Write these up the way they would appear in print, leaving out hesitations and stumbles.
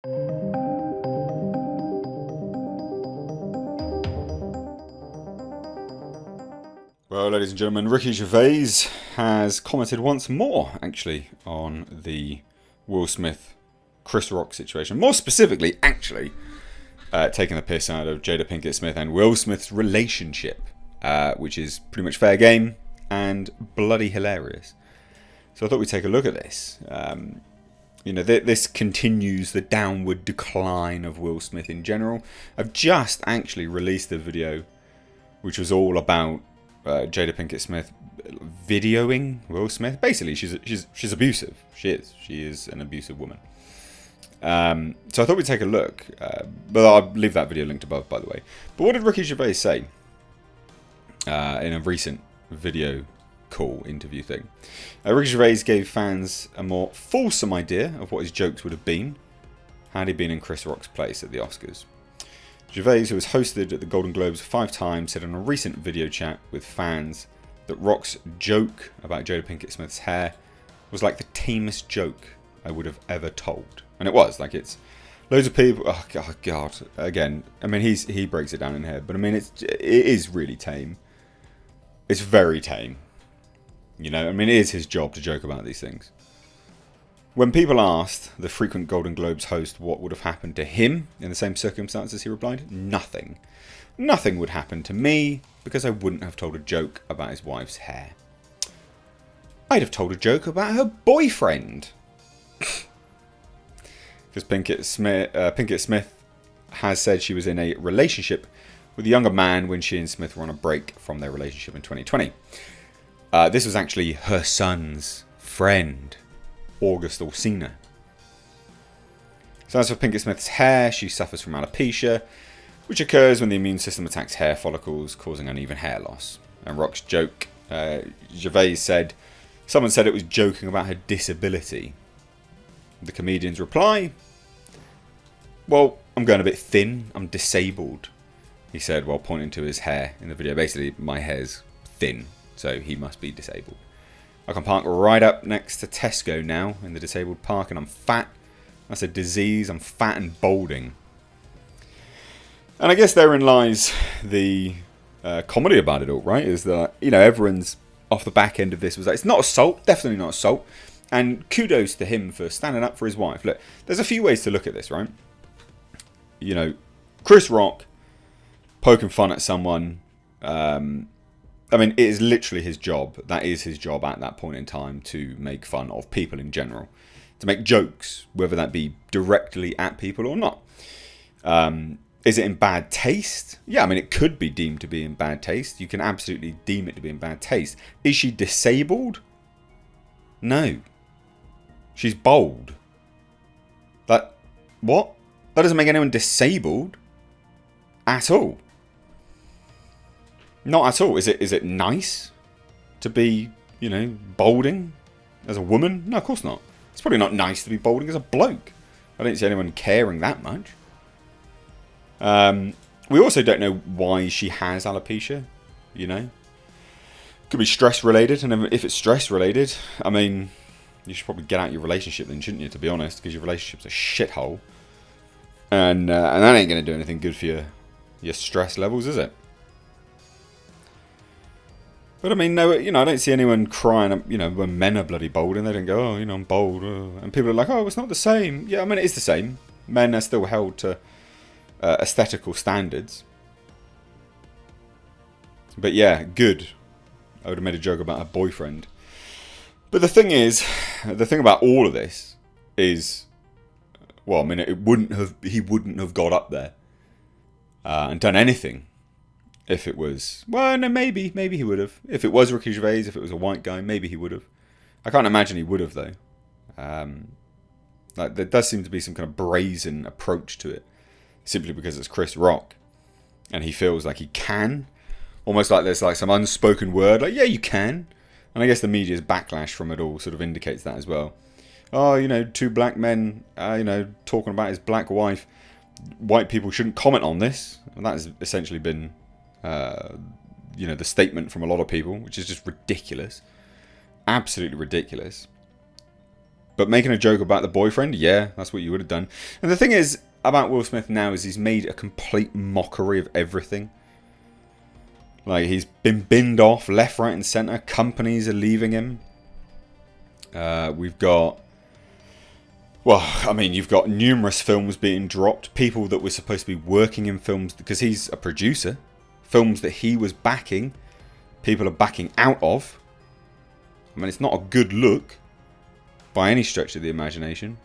Well, ladies and gentlemen, Ricky Gervais has commented once more, actually, on the Will Smith Chris Rock situation. More specifically, actually, taking the piss out of Jada Pinkett Smith and Will Smith's relationship, which is pretty much fair game and bloody hilarious. So I thought we'd take a look at this. This continues the downward decline of Will Smith in general. I've just actually released a video which was all about Jada Pinkett Smith videoing Will Smith. Basically, she's abusive. She is an abusive woman. So I thought we'd take a look. But I'll leave that video linked above, by the way. But what did Ricky Gervais say in a recent video call interview thing? Ricky Gervais gave fans a more fulsome idea of what his jokes would have been had he been in Chris Rock's place at the Oscars. Gervais, who has hosted at the Golden Globes 5 times, said in a recent video chat with fans that Rock's joke about Jada Pinkett Smith's hair was like the tamest joke I would have ever told. And it was. Like, it's loads of people. Oh God. Again, I mean, he breaks it down in here, but I mean, it is really tame. It's very tame. You know, I mean, it is his job to joke about these things. When people asked the frequent Golden Globes host what would have happened to him in the same circumstances, he replied, nothing. Nothing would happen to me because I wouldn't have told a joke about his wife's hair. I'd have told a joke about her boyfriend. Because Pinkett Smith has said she was in a relationship with a younger man when she and Smith were on a break from their relationship in 2020. This was actually her son's friend, August Alsina. So as for Pinkett Smith's hair, she suffers from alopecia, which occurs when the immune system attacks hair follicles, causing uneven hair loss. And Rock's joke, Gervais said, someone said it was joking about her disability. The comedian's reply, well, I'm going a bit thin, I'm disabled, he said while pointing to his hair in the video. Basically, my hair's thin, so he must be disabled. I can park right up next to Tesco now in the disabled park, and I'm fat. That's a disease. I'm fat and balding. And I guess therein lies the comedy about it all, right? Is that, you know, everyone's off the back end of this was like, it's not assault, definitely not assault. And kudos to him for standing up for his wife. Look, there's a few ways to look at this, right? You know, Chris Rock poking fun at someone. I mean, it is literally his job. That is his job at that point in time, to make fun of people in general. To make jokes, whether that be directly at people or not. Is it in bad taste? Yeah, I mean, it could be deemed to be in bad taste. You can absolutely deem it to be in bad taste. Is she disabled? No. She's bald. What? That doesn't make anyone disabled. At all. Not at all. Is it nice to be, you know, balding as a woman? No, of course not. It's probably not nice to be balding as a bloke. I don't see anyone caring that much. We also don't know why she has alopecia, you know. Could be stress related, and if it's stress related, I mean, you should probably get out your relationship then, shouldn't you, to be honest, because your relationship's a shithole. And that ain't going to do anything good for your stress levels, is it? But I mean, no, you know, I don't see anyone crying, you know, when men are bloody bald, and they don't go, oh, you know, I'm bald. And people are like, oh, it's not the same. Yeah, I mean, it is the same. Men are still held to aesthetical standards. But yeah, good. I would have made a joke about her boyfriend. But the thing about all of this is, well, I mean, he wouldn't have got up there and done anything if it was, well, no, maybe he would have. If it was Ricky Gervais, if it was a white guy, maybe he would have. I can't imagine he would have, though. Like, there does seem to be some kind of brazen approach to it, simply because it's Chris Rock, and he feels like he can. Almost like there's like some unspoken word, like, yeah, you can. And I guess the media's backlash from it all sort of indicates that as well. Oh, you know, 2 black men, you know, talking about his black wife. White people shouldn't comment on this. And that has essentially been, you know, the statement from a lot of people, which is just ridiculous. Absolutely ridiculous. But making a joke about the boyfriend, yeah, that's what you would have done. And the thing is about Will Smith now is he's made a complete mockery of everything. Like, he's been binned off left, right and centre. Companies are leaving him. We've got... Well, I mean, you've got numerous films being dropped. People that were supposed to be working in films, because he's a producer. Films that he was backing, people are backing out of. I mean, it's not a good look by any stretch of the imagination.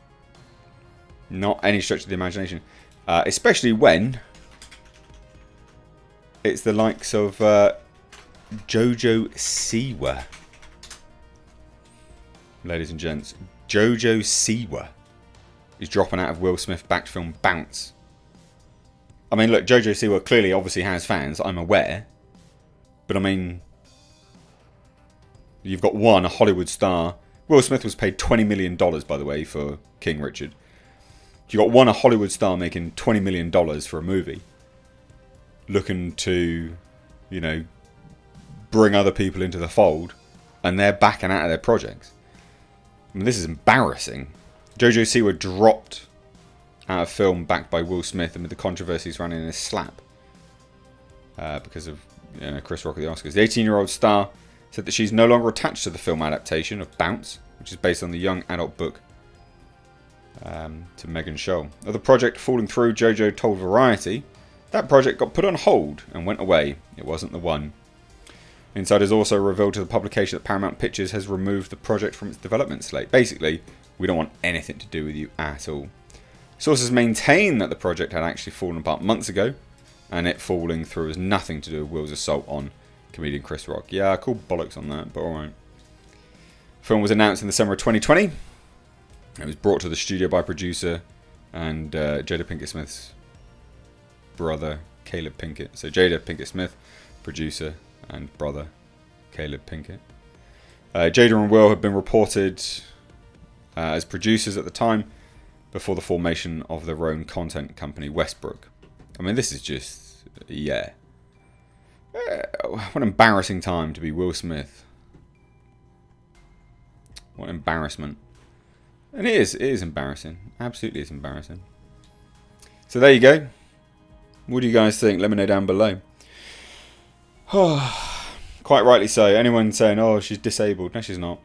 Not any stretch of the imagination. Especially when it's the likes of JoJo Siwa. Ladies and gents, JoJo Siwa is dropping out of Will Smith-backed film Bounce. I mean, look, JoJo Siwa clearly obviously has fans, I'm aware. But I mean, you've got a Hollywood star. Will Smith was paid $20 million, by the way, for King Richard. You've got a Hollywood star making $20 million for a movie. Looking to, you know, bring other people into the fold. And they're backing out of their projects. I mean, this is embarrassing. JoJo Siwa dropped out of film backed by Will Smith amid the controversy surrounding his slap. Because of, you know, Chris Rock at the Oscars. The 18-year-old star said that she's no longer attached to the film adaptation of Bounce, which is based on the young adult book to Megan Scholl. Of the project falling through, JoJo told Variety that project got put on hold and went away. It wasn't the one. Insiders also revealed to the publication that Paramount Pictures has removed the project from its development slate. Basically, we don't want anything to do with you at all. Sources maintain that the project had actually fallen apart months ago, and it falling through has nothing to do with Will's assault on comedian Chris Rock. Yeah, cool bollocks on that, but alright. Film was announced in the summer of 2020. It was brought to the studio by producer and Jada Pinkett Smith's brother, Caleb Pinkett. So Jada Pinkett Smith, producer, and brother, Caleb Pinkett. Jada and Will had been reported as producers at the time, before the formation of their own content company, Westbrook. I mean, this is just, yeah. What an embarrassing time to be Will Smith. What embarrassment. And it is embarrassing. Absolutely is embarrassing. So there you go. What do you guys think? Let me know down below. Quite rightly so. Anyone saying, oh, she's disabled. No, she's not.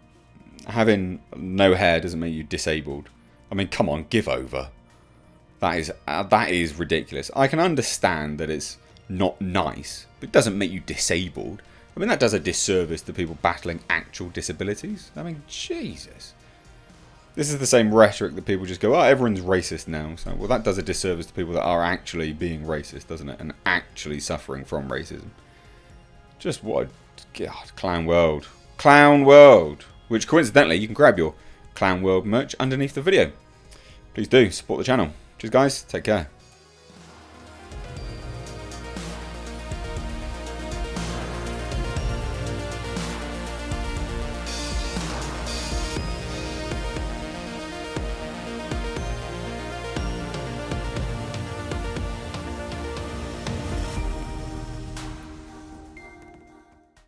Having no hair doesn't make you disabled. I mean, come on, give over. That is ridiculous. I can understand that it's not nice, but it doesn't make you disabled. I mean, that does a disservice to people battling actual disabilities. I mean, Jesus. This is the same rhetoric that people just go, oh, everyone's racist now. So, well, that does a disservice to people that are actually being racist, doesn't it? And actually suffering from racism. Just what a God, clown world. Clown world. Which, coincidentally, you can grab your Clown World merch underneath the video. Please do support the channel. Cheers, guys. Take care.